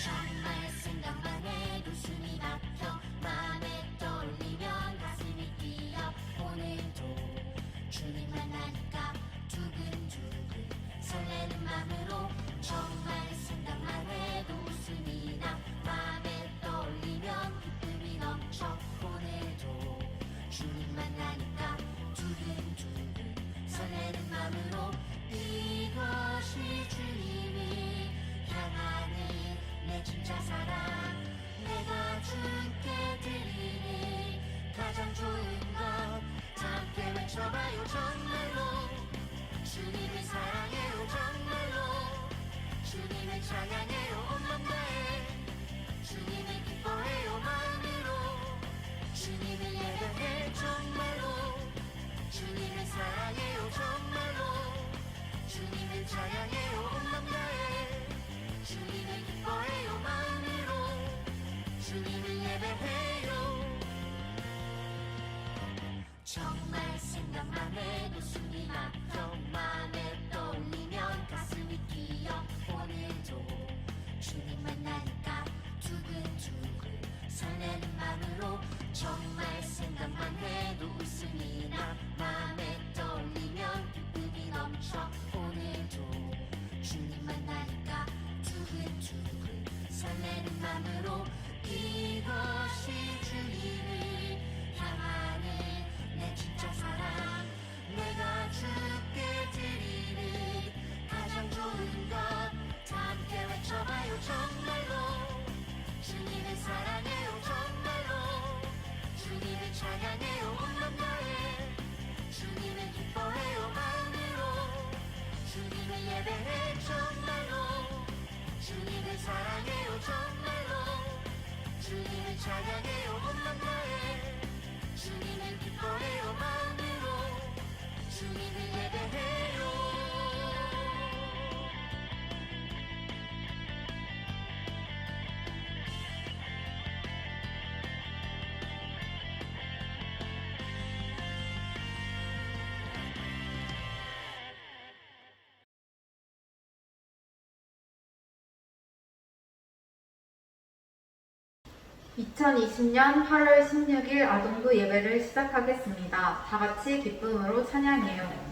정말 생각만 해도 숨이 막혀 맘에 떠올리면 가슴이 뛰어 오늘도 주님 만나니까 두근두근 설레는 맘으로 정말 생각만 해도 웃음이 나 맘에 떠올리면 기쁨이 넘쳐 오늘도 주님 만나니까 두근두근 설레는 맘으로 이것이 주님이 향하는 내 진짜 사랑 내가 주께 드리는 가장 좋은 것 함께 외쳐봐요 정말로 주님을 사랑해요 정말로 주님을 찬양해요 온 맘 다해 주님을 기뻐해요 마음으로 주님을 예배해 정말로 주님을 사랑해요 정말로 주님을 찬양해요 온 맘 다해 주님을 기뻐해요 마음으로 주님을 예배해요 정말 생각만 해도 숨이 막혀 맘에 떠올리면 가슴이 뛰어 오늘도 주님 만나니까 두근두근 설레는 맘으로 정말 생각만 해도 웃음이 나 맘에 떠올리면 기쁨이 넘쳐 오늘도 주님 만나니까 두근두근 설레는 맘으로 이것이 주님을 향하는 내 진짜 사랑 내가 주께 드리는 가장 좋은 것 함께 외쳐봐요 정말로 주님을 사랑해요 정말로 주님을 찬양해요 온 맘 다해 주님을 기뻐해요 마음으로 주님을 예배해 정말로 주님을 사랑해요 정말로 주님을 찬양해요 온 맘 다해 주님을 기뻐해요 마음으로 주님을 예배해요 (2020년 8월 16일) 아동부 예배를 시작하겠습니다. 다 같이 기쁨으로 찬양해요.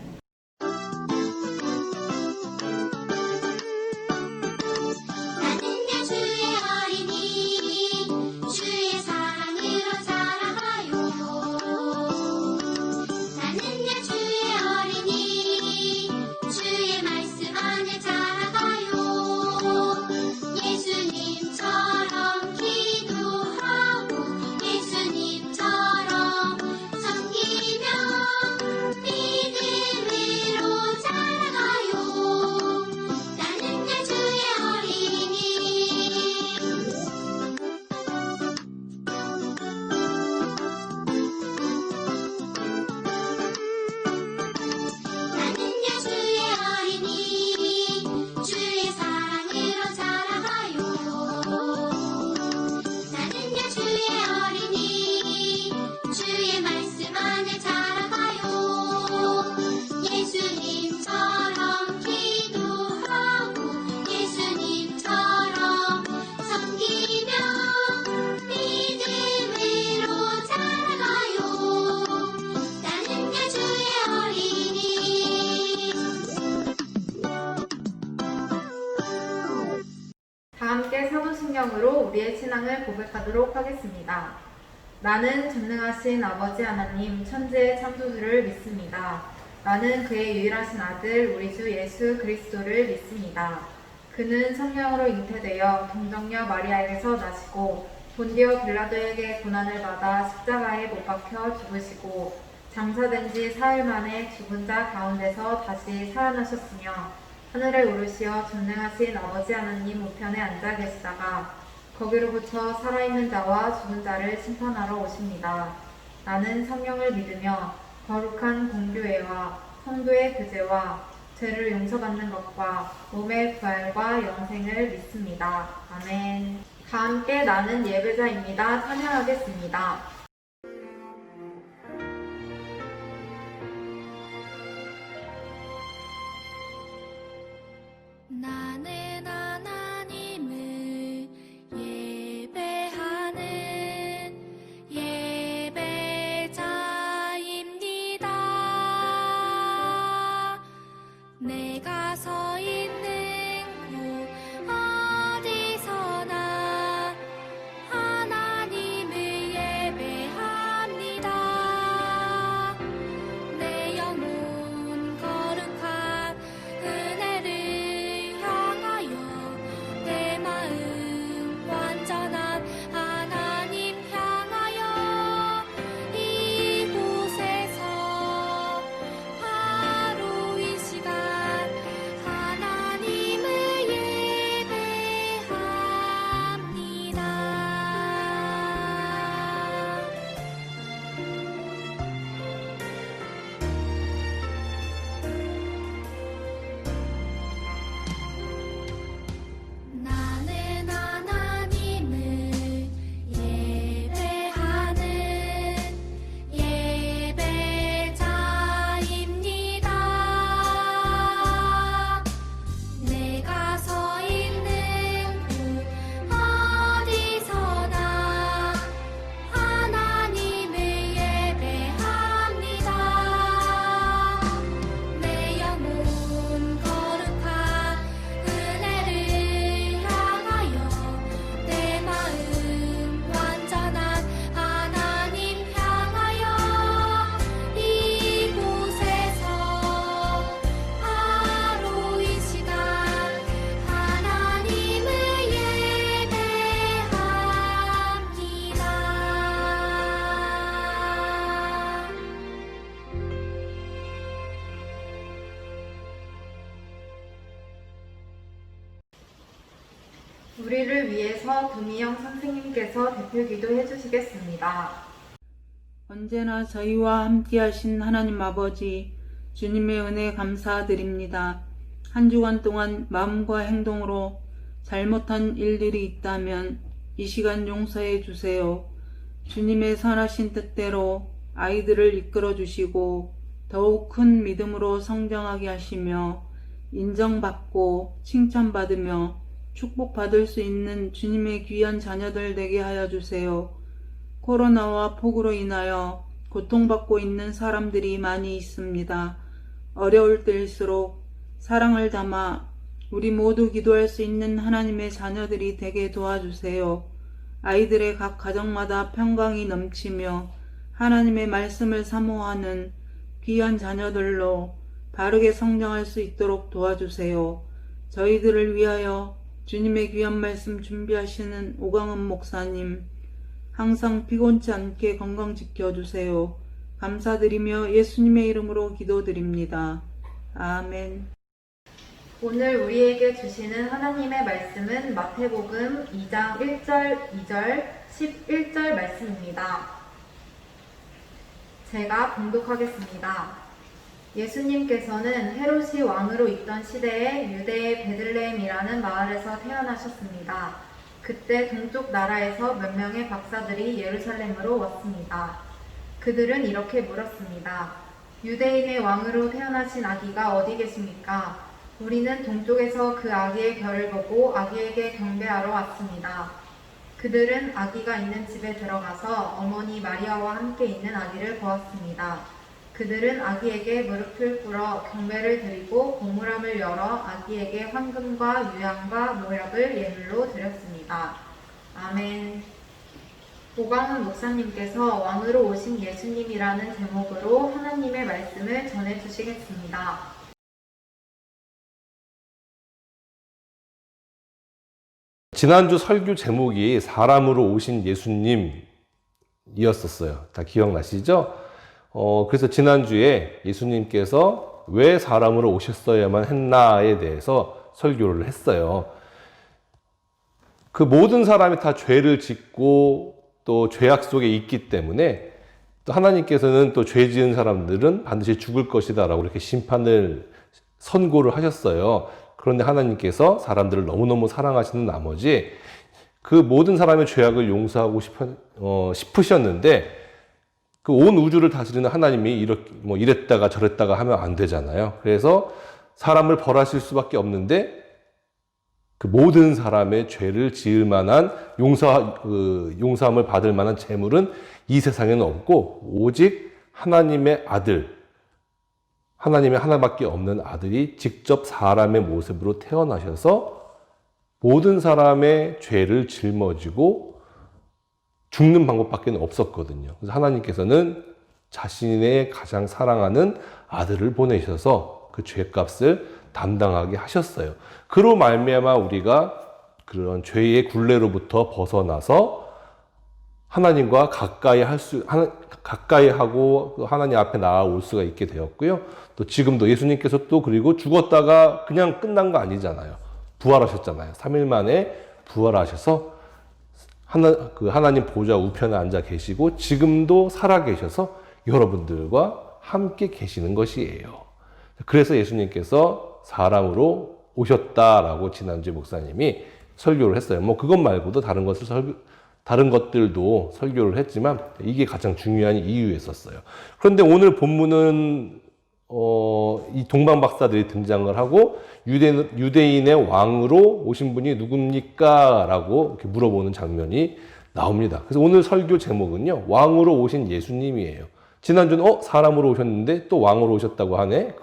나는야 주의 어린이 주의 사랑으로 살아가요 나는야 주의 어린이 주의 말씀 안에 자라가요 예수님처럼 기도하고 예수님처럼 섬기며 믿음으로 자라가요 나는야 주의 어린이 나는야 주의 어린이 주의 사랑으로 자라가요 나는야 주의 어린이 주의 말씀 안에 자라가요 예수님처럼 기도하고 예수님처럼 섬기며 믿음으로 자라가요 나는야 주의 어린이 다 함께 사도신경으로 우리의 신앙을 고백하도록 하겠습니다. 나는 전능하신 아버지 하나님 천지의 창조주를 믿습니다. 나는 그의 유일하신 아들 우리 주 예수 그리스도를 믿습니다. 그는 성령으로 잉태되어 동정녀 마리아에게서 나시고 본디오 빌라도에게 고난을 받아 십자가에 못 박혀 죽으시고 장사된 지 사흘 만에 죽은 자 가운데서 다시 살아나셨으며 하늘에 오르시어 전능하신 아버지 하나님 우편에 앉아 계시다가 거기로부터 살아있는 자와 죽은 자를 심판하러 오십니다. 나는 성령을 믿으며 거룩한 공교회와 성도의 구제와 죄를 용서받는 것과 몸의 부활과 영생을 믿습니다. 아멘. 다 함께 나는 예배자입니다. 찬양하겠습니다. 나는 하나님을 우리를 위해서 구미영 선생님께서 대표기도 해주시겠습니다. 언제나 저희와 함께하신 하나님 아버지, 주님의 은혜 감사드립니다. 한 주간 동안 마음과 행동으로 잘못한 일들이 있다면 이 시간 용서해 주세요. 주님의 선하신 뜻대로 아이들을 이끌어 주시고 더욱 큰 믿음으로 성장하게 하시며 인정받고 칭찬받으며 축복받을 수 있는 주님의 귀한 자녀들 되게 하여 주세요. 코로나와 폭우로 인하여 고통받고 있는 사람들이 많이 있습니다. 어려울 때일수록 사랑을 담아 우리 모두 기도할 수 있는 하나님의 자녀들이 되게 도와주세요. 아이들의 각 가정마다 평강이 넘치며 하나님의 말씀을 사모하는 귀한 자녀들로 바르게 성장할 수 있도록 도와주세요. 저희들을 위하여 주님의 귀한 말씀 준비하시는 오광은 목사님, 항상 피곤치 않게 건강 지켜주세요. 감사드리며 예수님의 이름으로 기도드립니다. 아멘. 오늘 우리에게 주시는 하나님의 말씀은 마태복음 2장 1절, 2절, 11절 말씀입니다. 제가 봉독하겠습니다. 예수님께서는 헤롯이 왕으로 있던 시대에 유대의 베들레헴이라는 마을에서 태어나셨습니다. 그때 동쪽 나라에서 몇 명의 박사들이 예루살렘으로 왔습니다. 그들은 이렇게 물었습니다. 유대인의 왕으로 태어나신 아기가 어디 계십니까? 우리는 동쪽에서 그 아기의 별을 보고 아기에게 경배하러 왔습니다. 그들은 아기가 있는 집에 들어가서 어머니 마리아와 함께 있는 아기를 보았습니다. 그들은 아기에게 무릎을 꿇어 경배를 드리고 고무람을 열어 아기에게 황금과 유향과 모략을 예물로 드렸습니다. 아멘. 오광은 목사님께서 왕으로 오신 예수님이라는 제목으로 하나님의 말씀을 전해주시겠습니다. 지난주 설교 제목이 사람으로 오신 예수님이었었어요. 다 기억나시죠? 그래서 지난주에 예수님께서 왜 사람으로 오셨어야만 했나에 대해서 설교를 했어요. 그 모든 사람이 다 죄를 짓고 또 죄악 속에 있기 때문에 또 하나님께서는 또 죄 지은 사람들은 반드시 죽을 것이다 라고 이렇게 심판을 선고를 하셨어요. 그런데 하나님께서 사람들을 너무너무 사랑하시는 나머지 그 모든 사람의 죄악을 용서하고 싶으셨는데 그 온 우주를 다스리는 하나님이 이랬다가 저랬다가 하면 안 되잖아요. 그래서 사람을 벌하실 수밖에 없는데 그 모든 사람의 죄를 지을 만한 용서함을 받을 만한 재물은 이 세상에는 없고 오직 하나님의 아들, 하나님의 하나밖에 없는 아들이 직접 사람의 모습으로 태어나셔서 모든 사람의 죄를 짊어지고 죽는 방법밖에 없었거든요. 그래서 하나님께서는 자신의 가장 사랑하는 아들을 보내셔서 그 죄값을 담당하게 하셨어요. 그로 말미암아 우리가 그런 죄의 굴레로부터 벗어나서 하나님과 가까이 하고 하나님 앞에 나아올 수가 있게 되었고요. 또 지금도 예수님께서 또 그리고 죽었다가 그냥 끝난 거 아니잖아요. 부활하셨잖아요. 3일 만에 부활하셔서 하나님 보좌 우편에 앉아 계시고 지금도 살아 계셔서 여러분들과 함께 계시는 것이에요. 그래서 예수님께서 사람으로 오셨다라고 지난주에 목사님이 설교를 했어요. 그것 말고도 다른 것들도 설교를 했지만 이게 가장 중요한 이유였었어요. 그런데 오늘 본문은 이 동방 박사들이 등장을 하고 유대인의 왕으로 오신 분이 누굽니까? 라고 이렇게 물어보는 장면이 나옵니다. 그래서 오늘 설교 제목은요, 왕으로 오신 예수님이에요. 지난주는 사람으로 오셨는데 또 왕으로 오셨다고 하네?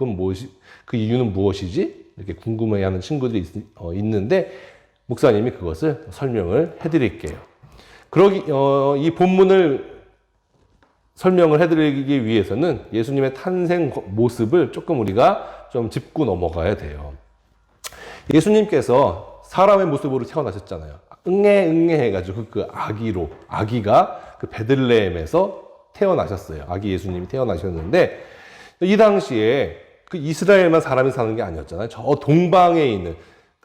그 이유는 무엇이지? 이렇게 궁금해하는 친구들이 있는데 목사님이 그것을 설명을 해드릴게요. 이 본문을 설명을 해드리기 위해서는 예수님의 탄생 모습을 조금 우리가 좀 짚고 넘어가야 돼요. 예수님께서 사람의 모습으로 태어나셨잖아요. 응애 해가지고 그 아기가 그 베들레헴에서 태어나셨어요. 아기 예수님이 태어나셨는데 이 당시에 그 이스라엘만 사람이 사는 게 아니었잖아요. 저 동방에 있는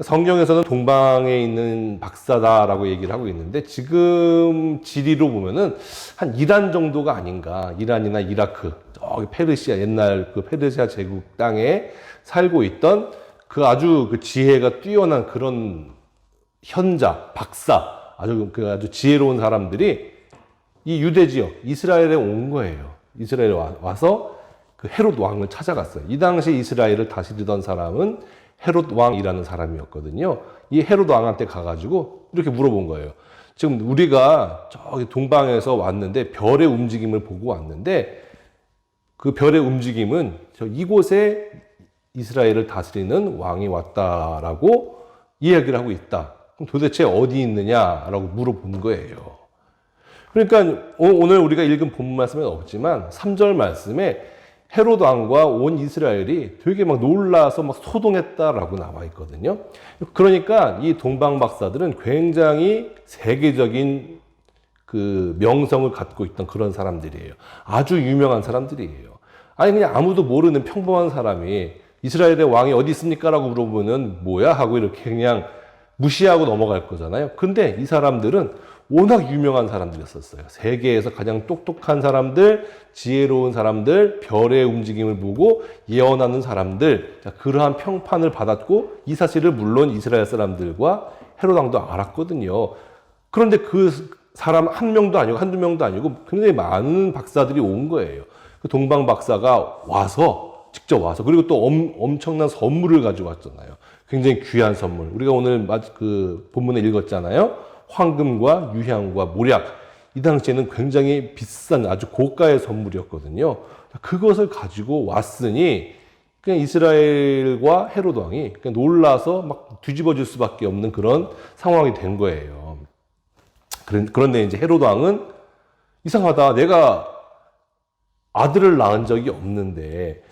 성경에서는 동방에 있는 박사다라고 얘기를 하고 있는데 지금 지리로 보면은 한 이란 정도가 아닌가. 이란이나 이라크, 저기 페르시아, 옛날 그 페르시아 제국 땅에 살고 있던 그 아주 그 지혜가 뛰어난 그런 현자, 박사, 아주 지혜로운 사람들이 이 유대 지역, 이스라엘에 온 거예요. 이스라엘에 와서 그 헤롯 왕을 찾아갔어요. 이 당시 이스라엘을 다스리던 사람은 헤롯 왕이라는 사람이었거든요. 이 헤롯 왕한테 가가지고 이렇게 물어본 거예요. 지금 우리가 저기 동방에서 왔는데 별의 움직임을 보고 왔는데 그 별의 움직임은 이곳에 이스라엘을 다스리는 왕이 왔다라고 이야기를 하고 있다. 그럼 도대체 어디 있느냐라고 물어본 거예요. 그러니까 오늘 우리가 읽은 본문 말씀에 없지만 3절 말씀에 헤롯 왕과 온 이스라엘이 되게 막 놀라서 막 소동했다라고 나와 있거든요. 그러니까 이 동방 박사들은 굉장히 세계적인 그 명성을 갖고 있던 그런 사람들이에요. 아주 유명한 사람들이에요. 아니 그냥 아무도 모르는 평범한 사람이 이스라엘의 왕이 어디 있습니까? 라고 물어보면 뭐야? 하고 이렇게 그냥 무시하고 넘어갈 거잖아요. 근데 이 사람들은 워낙 유명한 사람들이었어요. 세계에서 가장 똑똑한 사람들, 지혜로운 사람들, 별의 움직임을 보고 예언하는 사람들, 그러한 평판을 받았고 이 사실을 물론 이스라엘 사람들과 헤롯 왕도 알았거든요. 그런데 그 사람 한 명도 아니고 한두 명도 아니고 굉장히 많은 박사들이 온 거예요. 그 동방 박사가 와서 직접 와서 그리고 또 엄청난 선물을 가지고 왔잖아요. 굉장히 귀한 선물. 우리가 오늘 그 본문에 읽었잖아요. 황금과 유향과 모략. 이 당시에는 굉장히 비싼 아주 고가의 선물이었거든요. 그것을 가지고 왔으니 그냥 이스라엘과 헤롯 왕이 그냥 놀라서 막 뒤집어질 수밖에 없는 그런 상황이 된 거예요. 그런데 이제 헤롯 왕은 이상하다. 내가 아들을 낳은 적이 없는데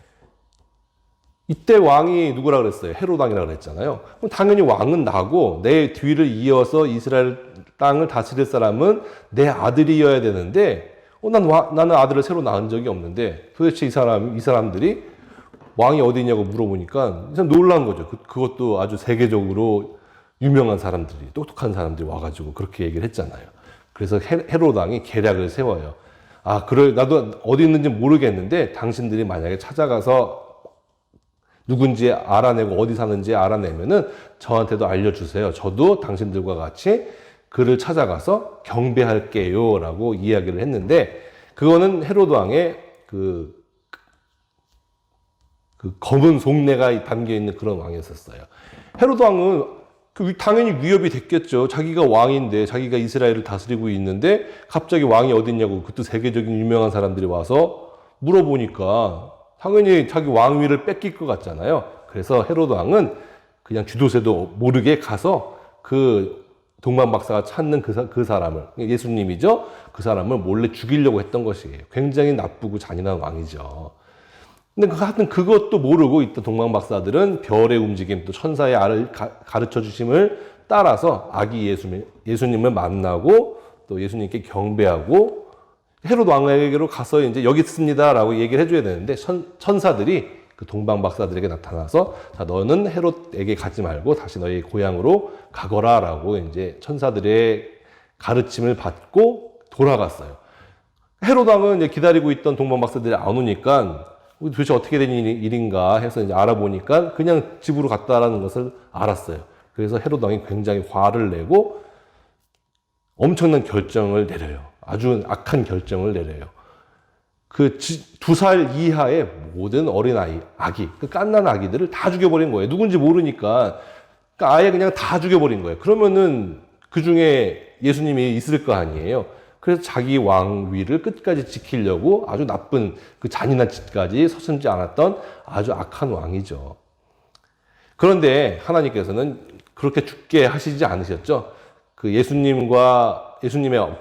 이때 왕이 누구라 그랬어요? 헤롯 왕이라 그랬잖아요. 그럼 당연히 왕은 나고 내 뒤를 이어서 이스라엘 땅을 다스릴 사람은 내 아들이어야 되는데 나는 아들을 새로 낳은 적이 없는데 도대체 이 사람들이 왕이 어디 있냐고 물어보니까 참 놀란 거죠. 그것도 아주 세계적으로 유명한 사람들이 똑똑한 사람들이 와가지고 그렇게 얘기를 했잖아요. 그래서 헤롯 왕이 계략을 세워요. 그래 나도 어디 있는지 모르겠는데 당신들이 만약에 찾아가서 누군지 알아내고 어디 사는지 알아내면은 저한테도 알려주세요. 저도 당신들과 같이 그를 찾아가서 경배할게요. 라고 이야기를 했는데, 그거는 헤롯 왕의 그 검은 속내가 담겨있는 그런 왕이었어요. 헤롯 왕은 당연히 위협이 됐겠죠. 자기가 왕인데, 자기가 이스라엘을 다스리고 있는데, 갑자기 왕이 어딨냐고, 그것도 세계적인 유명한 사람들이 와서 물어보니까, 당연히 자기 왕위를 뺏길 것 같잖아요. 그래서 헤롯 왕은 그냥 쥐도새도 모르게 가서 그 동방 박사가 찾는 그 사람을, 예수님이죠. 그 사람을 몰래 죽이려고 했던 것이에요. 굉장히 나쁘고 잔인한 왕이죠. 근데 하여튼 그것도 모르고 있던 동방 박사들은 별의 움직임, 또 천사의 알을 가르쳐 주심을 따라서 아기 예수님을 만나고 또 예수님께 경배하고 헤롯 왕에게로 가서 이제 여기 있습니다라고 얘기를 해줘야 되는데 천사들이 그 동방 박사들에게 나타나서 자 너는 헤롯에게 가지 말고 다시 너희 고향으로 가거라라고 이제 천사들의 가르침을 받고 돌아갔어요. 헤롯 왕은 이제 기다리고 있던 동방 박사들이 안 오니까 도대체 어떻게 된 일인가 해서 이제 알아보니까 그냥 집으로 갔다라는 것을 알았어요. 그래서 헤롯 왕이 굉장히 화를 내고 엄청난 결정을 내려요. 아주 악한 결정을 내려요. 그 2살 이하의 모든 어린아이, 아기, 그 갓난 아기들을 다 죽여버린 거예요. 누군지 모르니까. 그러니까 아예 그냥 다 죽여버린 거예요. 그러면은 그 중에 예수님이 있을 거 아니에요. 그래서 자기 왕위를 끝까지 지키려고 아주 나쁜 그 잔인한 짓까지 서슴지 않았던 아주 악한 왕이죠. 그런데 하나님께서는 그렇게 죽게 하시지 않으셨죠. 그 예수님의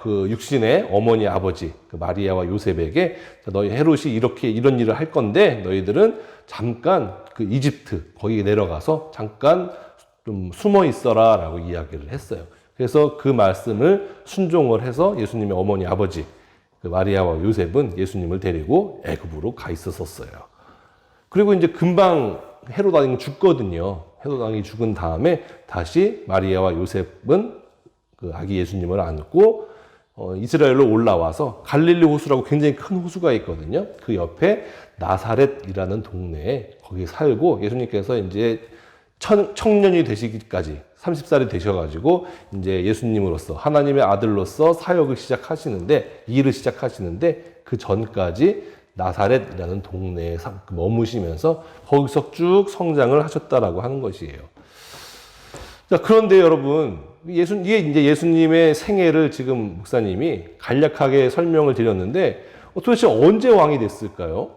그 육신의 어머니 아버지 그 마리아와 요셉에게 너희 헤롯이 이런 일을 할 건데 너희들은 잠깐 그 이집트 거기에 내려가서 잠깐 좀 숨어 있어라라고 이야기를 했어요. 그래서 그 말씀을 순종을 해서 예수님의 어머니 아버지 그 마리아와 요셉은 예수님을 데리고 애굽으로 가 있었어요. 그리고 이제 금방 헤롯 왕이 죽거든요. 헤롯 왕이 죽은 다음에 다시 마리아와 요셉은 그 아기 예수님을 안고 이스라엘로 올라와서 갈릴리 호수라고 굉장히 큰 호수가 있거든요. 그 옆에 나사렛이라는 동네에 거기 살고 예수님께서 이제 청년이 되시기까지 30살이 되셔가지고 이제 예수님으로서 하나님의 아들로서 사역을 시작하시는데 일을 시작하시는데 그 전까지 나사렛이라는 동네에 머무시면서 거기서 쭉 성장을 하셨다라고 하는 것이에요. 자, 그런데 여러분, 이게 이제 예수님의 생애를 지금 목사님이 간략하게 설명을 드렸는데 도대체 언제 왕이 됐을까요?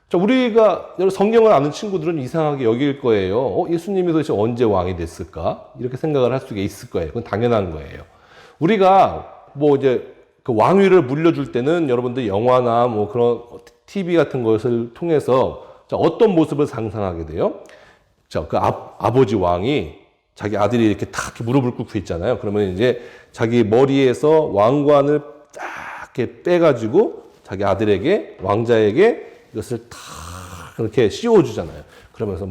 자, 우리가 성경을 아는 친구들은 이상하게 여길 거예요. 예수님이 도대체 언제 왕이 됐을까? 이렇게 생각을 할 수가 있을 거예요. 그건 당연한 거예요. 우리가 뭐 이제 그 왕위를 물려줄 때는 여러분들 영화나 뭐 그런 TV 같은 것을 통해서 자, 어떤 모습을 상상하게 돼요? 자, 그 아버지 왕이 자기 아들이 이렇게 탁 무릎을 꿇고 있잖아요. 그러면 이제 자기 머리에서 왕관을 딱 이렇게 빼가지고 자기 아들에게, 왕자에게 이것을 탁 이렇게 씌워주잖아요. 그러면서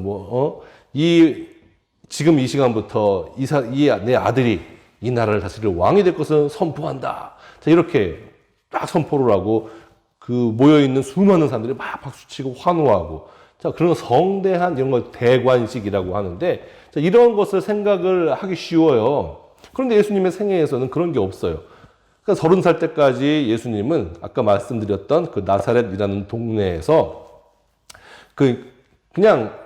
지금 이 시간부터 내 아들이 이 나라를 다스릴 왕이 될 것을 선포한다. 자, 이렇게 딱 선포를 하고 그 모여있는 수많은 사람들이 막 박수치고 환호하고 자, 그런 성대한 이런 걸 대관식이라고 하는데 자, 이런 것을 생각을 하기 쉬워요. 그런데 예수님의 생애에서는 그런 게 없어요. 그러니까 30살 때까지 예수님은 아까 말씀드렸던 그 나사렛이라는 동네에서 그냥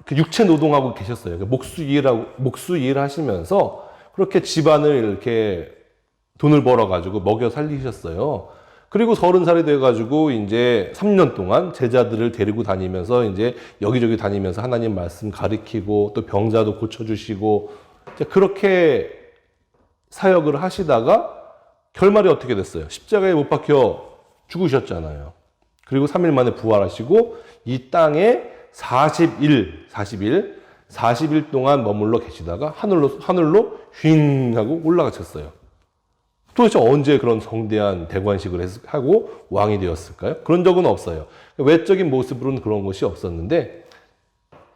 그 육체 노동하고 계셨어요. 목수 일을 하시면서 그렇게 집안을 이렇게 돈을 벌어가지고 먹여 살리셨어요. 그리고 30살이 돼가지고 이제 3년 동안 제자들을 데리고 다니면서 이제 여기저기 다니면서 하나님 말씀 가르치고 또 병자도 고쳐주시고 그렇게 사역을 하시다가 결말이 어떻게 됐어요? 십자가에 못 박혀 죽으셨잖아요. 그리고 3일 만에 부활하시고 이 땅에 40일 동안 머물러 계시다가 하늘로 휙 하고 올라가셨어요. 도대체 언제 그런 성대한 대관식을 하고 왕이 되었을까요? 그런 적은 없어요. 외적인 모습으로는 그런 것이 없었는데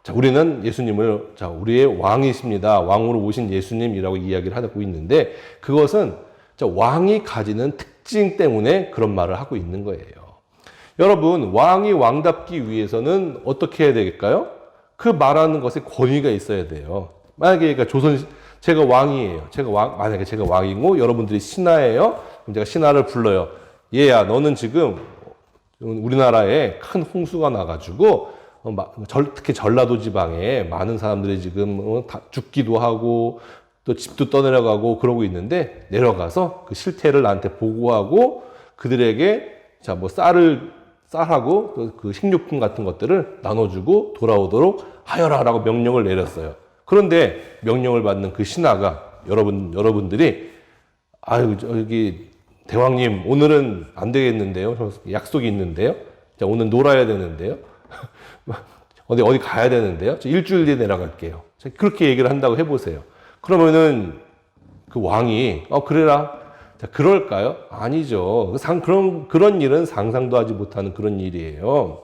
자, 우리는 예수님을 자, 우리의 왕이십니다. 왕으로 오신 예수님이라고 이야기를 하고 있는데 그것은 자, 왕이 가지는 특징 때문에 그런 말을 하고 있는 거예요. 여러분, 왕이 왕답기 위해서는 어떻게 해야 될까요? 그 말하는 것에 권위가 있어야 돼요. 만약에 그러니까 제가 왕이에요. 만약에 제가 왕이고 여러분들이 신하예요. 그럼 제가 신하를 불러요. 얘야, 너는 지금 우리나라에 큰 홍수가 나가지고 특히 전라도 지방에 많은 사람들이 지금 다 죽기도 하고 또 집도 떠내려가고 그러고 있는데 내려가서 그 실태를 나한테 보고하고 그들에게 자, 뭐 쌀하고 또 그 식료품 같은 것들을 나눠주고 돌아오도록 하여라라고 명령을 내렸어요. 그런데 명령을 받는 그 신하가 여러분들이 아유 저기 대왕님 오늘은 안 되겠는데요. 약속이 있는데요. 자, 오늘 놀아야 되는데요. 어디 가야 되는데요. 일주일 뒤에 내려갈게요. 자, 그렇게 얘기를 한다고 해보세요. 그러면은 그 왕이 그래라. 자, 그럴까요? 아니죠. 그런 일은 상상도 하지 못하는 그런 일이에요.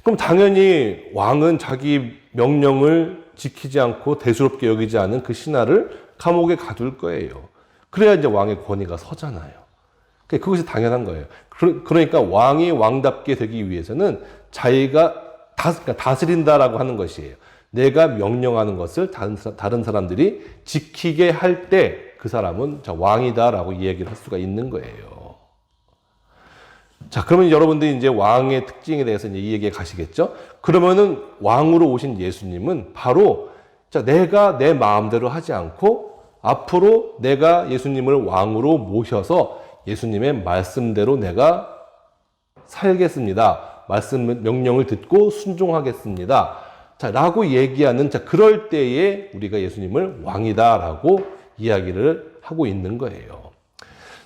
그럼 당연히 왕은 자기 명령을 지키지 않고 대수롭게 여기지 않은 그 신하를 감옥에 가둘 거예요. 그래야 이제 왕의 권위가 서잖아요. 그것이 당연한 거예요. 그러니까 왕이 왕답게 되기 위해서는 자기가 다스린다라고 하는 것이에요. 내가 명령하는 것을 다른 사람들이 지키게 할 때 그 사람은 왕이다라고 이야기를 할 수가 있는 거예요. 자, 그러면 여러분들이 이제 왕의 특징에 대해서 이제 이 얘기에 가시겠죠? 그러면은 왕으로 오신 예수님은 바로 내가 내 마음대로 하지 않고 앞으로 내가 예수님을 왕으로 모셔서 예수님의 말씀대로 내가 살겠습니다. 명령을 듣고 순종하겠습니다. 자, 라고 얘기하는 그럴 때에 우리가 예수님을 왕이다라고 이야기를 하고 있는 거예요.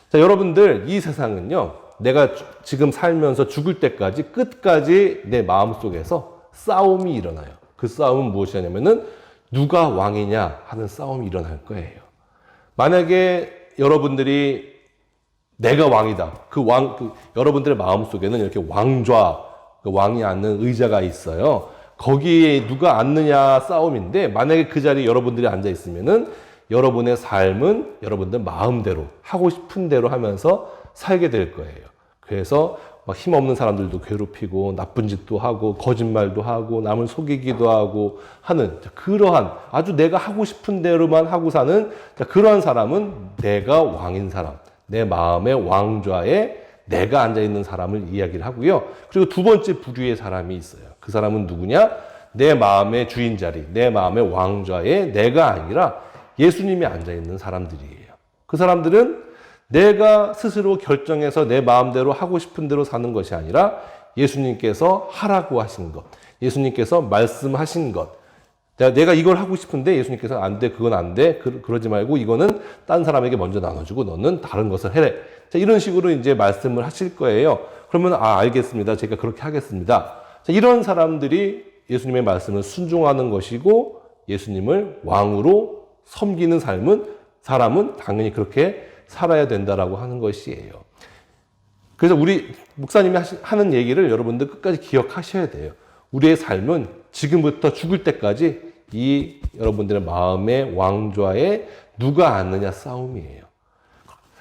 자, 여러분들 이 세상은요. 내가 지금 살면서 죽을 때까지 끝까지 내 마음속에서 싸움이 일어나요. 그 싸움은 무엇이냐면은 누가 왕이냐 하는 싸움이 일어날 거예요. 만약에 여러분들이 내가 왕이다. 여러분들의 마음속에는 이렇게 왕좌, 그 왕이 앉는 의자가 있어요. 거기에 누가 앉느냐 싸움인데, 만약에 그 자리에 여러분들이 앉아 있으면은 여러분의 삶은 여러분들 마음대로 하고 싶은 대로 하면서 살게 될 거예요. 그래서 막 힘없는 사람들도 괴롭히고 나쁜 짓도 하고 거짓말도 하고 남을 속이기도 하고 하는 그러한 아주 내가 하고 싶은 대로만 하고 사는 그러한 사람은 내가 왕인 사람, 내 마음의 왕좌에 내가 앉아있는 사람을 이야기를 하고요. 그리고 두 번째 부류의 사람이 있어요. 그 사람은 누구냐? 내 마음의 주인 자리, 내 마음의 왕좌에 내가 아니라 예수님이 앉아있는 사람들이에요. 그 사람들은 내가 스스로 결정해서 내 마음대로 하고 싶은 대로 사는 것이 아니라 예수님께서 하라고 하신 것, 예수님께서 말씀하신 것, 내가 이걸 하고 싶은데 예수님께서 안 돼, 그건 안 돼, 그러지 말고 이거는 딴 사람에게 먼저 나눠주고 너는 다른 것을 해래. 자, 이런 식으로 이제 말씀을 하실 거예요. 그러면 알겠습니다. 제가 그렇게 하겠습니다. 자, 이런 사람들이 예수님의 말씀을 순종하는 것이고 예수님을 왕으로 섬기는 사람은 당연히 그렇게 살아야 된다라고 하는 것이에요. 그래서 우리 목사님이 하는 얘기를 여러분들 끝까지 기억하셔야 돼요. 우리의 삶은 지금부터 죽을 때까지 이 여러분들의 마음의 왕좌에 누가 앉느냐 싸움이에요.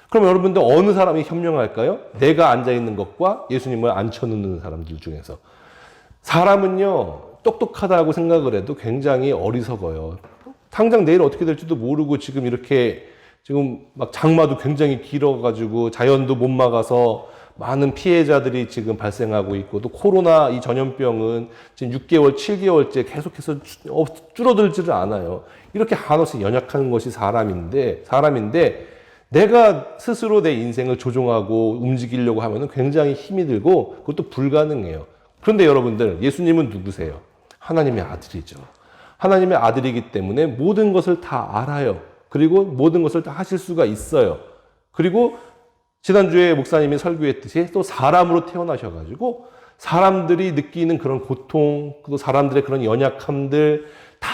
그럼 여러분들 어느 사람이 현명할까요? 내가 앉아있는 것과 예수님을 앉혀놓는 사람들 중에서. 사람은요, 똑똑하다고 생각을 해도 굉장히 어리석어요. 당장 내일 어떻게 될지도 모르고 지금 이렇게 지금 막 장마도 굉장히 길어가지고 자연도 못 막아서 많은 피해자들이 지금 발생하고 있고 또 코로나 이 전염병은 지금 6개월, 7개월째 계속해서 줄어들지를 않아요. 이렇게 한없이 연약한 것이 사람인데 내가 스스로 내 인생을 조종하고 움직이려고 하면 굉장히 힘이 들고 그것도 불가능해요. 그런데 여러분들, 예수님은 누구세요? 하나님의 아들이죠. 하나님의 아들이기 때문에 모든 것을 다 알아요. 그리고 모든 것을 다 하실 수가 있어요. 그리고 지난주에 목사님이 설교했듯이 또 사람으로 태어나셔가지고 사람들이 느끼는 그런 고통, 또 사람들의 그런 연약함들 다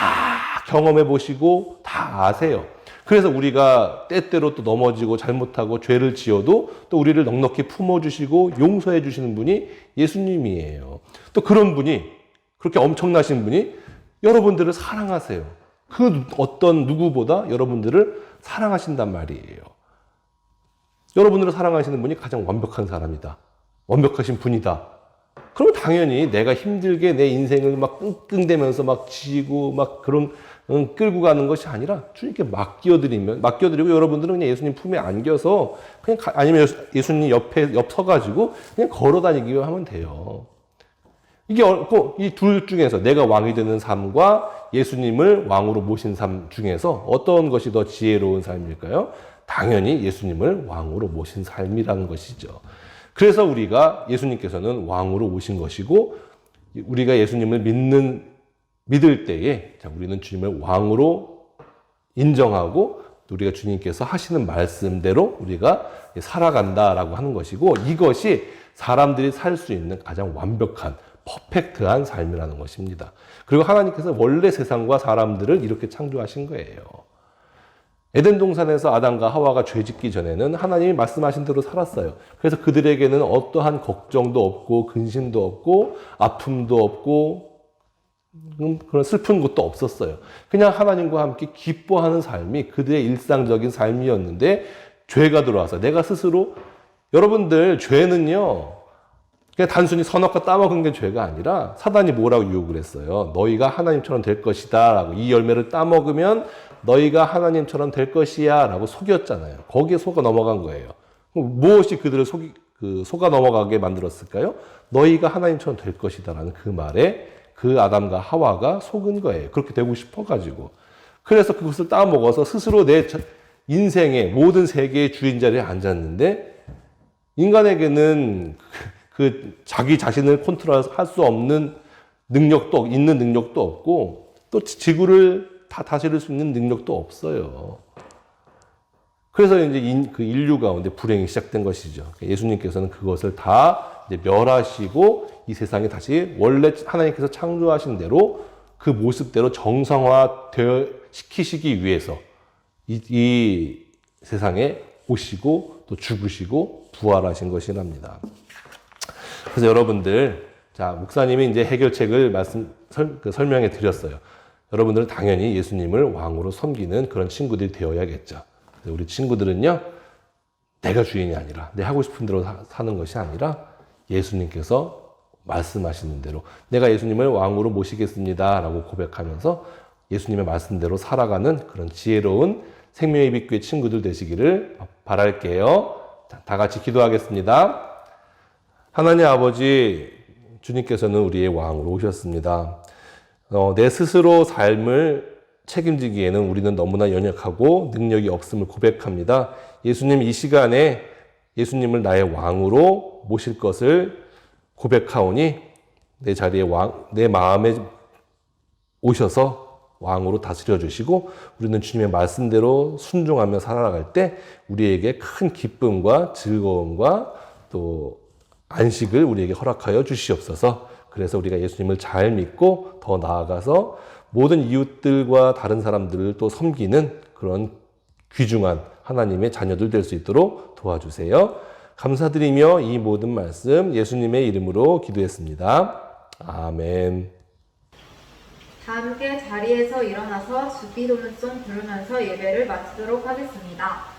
경험해 보시고 다 아세요. 그래서 우리가 때때로 또 넘어지고 잘못하고 죄를 지어도 또 우리를 넉넉히 품어주시고 용서해 주시는 분이 예수님이에요. 또 그런 분이, 그렇게 엄청나신 분이 여러분들을 사랑하세요. 그 어떤 누구보다 여러분들을 사랑하신단 말이에요. 여러분들을 사랑하시는 분이 가장 완벽한 사람이다. 완벽하신 분이다. 그러면 당연히 내가 힘들게 내 인생을 막 끙끙대면서 막 지고 막 그런 끌고 가는 것이 아니라 주님께 맡겨드리고 여러분들은 그냥 예수님 품에 안겨서 그냥 아니면 예수님 옆 서가지고 그냥 걸어 다니기만 하면 돼요. 이게 이 둘 중에서 내가 왕이 되는 삶과 예수님을 왕으로 모신 삶 중에서 어떤 것이 더 지혜로운 삶일까요? 당연히 예수님을 왕으로 모신 삶이라는 것이죠. 그래서 우리가 예수님께서는 왕으로 오신 것이고 우리가 예수님을 믿을 때에 우리는 주님을 왕으로 인정하고 우리가 주님께서 하시는 말씀대로 우리가 살아간다라고 하는 것이고 이것이 사람들이 살 수 있는 가장 완벽한 퍼펙트한 삶이라는 것입니다. 그리고 하나님께서 원래 세상과 사람들을 이렇게 창조하신 거예요. 에덴 동산에서 아담과 하와가 죄 짓기 전에는 하나님이 말씀하신 대로 살았어요. 그래서 그들에게는 어떠한 걱정도 없고 근심도 없고 아픔도 없고 그런 슬픈 것도 없었어요. 그냥 하나님과 함께 기뻐하는 삶이 그들의 일상적인 삶이었는데 죄가 들어와서 내가 스스로 여러분들 죄는요 그냥 단순히 선악과 따먹은 게 죄가 아니라 사단이 뭐라고 유혹을 했어요. 너희가 하나님처럼 될 것이다 라고 이 열매를 따먹으면 너희가 하나님처럼 될 것이야 라고 속였잖아요. 거기에 속아 넘어간 거예요. 무엇이 그들을 속아 넘어가게 만들었을까요? 너희가 하나님처럼 될 것이다 라는 그 말에 그 아담과 하와가 속은 거예요. 그렇게 되고 싶어가지고. 그래서 그것을 따먹어서 스스로 내 인생의 모든 세계의 주인 자리에 앉았는데 인간에게는 자기 자신을 컨트롤할 수 없는 있는 능력도 없고 또 지구를 다 다스릴 수 있는 능력도 없어요. 그래서 이제 그 인류 가운데 불행이 시작된 것이죠. 예수님께서는 그것을 다 이제 멸하시고 이 세상에 다시 원래 하나님께서 창조하신 대로 그 모습대로 정상화 시키시기 위해서 이 세상에 오시고 또 죽으시고 부활하신 것이랍니다. 그래서 여러분들 자, 목사님이 이제 해결책을 설명해 드렸어요. 여러분들은 당연히 예수님을 왕으로 섬기는 그런 친구들이 되어야겠죠. 우리 친구들은요, 내가 주인이 아니라, 내 하고 싶은 대로 사는 것이 아니라 예수님께서 말씀하시는 대로 내가 예수님을 왕으로 모시겠습니다 라고 고백하면서 예수님의 말씀대로 살아가는 그런 지혜로운 생명의 빛교회 친구들 되시기를 바랄게요. 자, 다 같이 기도하겠습니다. 하나님 아버지, 주님께서는 우리의 왕으로 오셨습니다. 내 스스로 삶을 책임지기에는 우리는 너무나 연약하고 능력이 없음을 고백합니다. 예수님, 이 시간에 예수님을 나의 왕으로 모실 것을 고백하오니 내 자리에 내 마음에 오셔서 왕으로 다스려 주시고 우리는 주님의 말씀대로 순종하며 살아갈 때 우리에게 큰 기쁨과 즐거움과 또 안식을 우리에게 허락하여 주시옵소서. 그래서 우리가 예수님을 잘 믿고 더 나아가서 모든 이웃들과 다른 사람들을 또 섬기는 그런 귀중한 하나님의 자녀들 될 수 있도록 도와주세요. 감사드리며 이 모든 말씀 예수님의 이름으로 기도했습니다. 아멘. 다 함께 자리에서 일어나서 주기도문송 부르면서 예배를 마치도록 하겠습니다.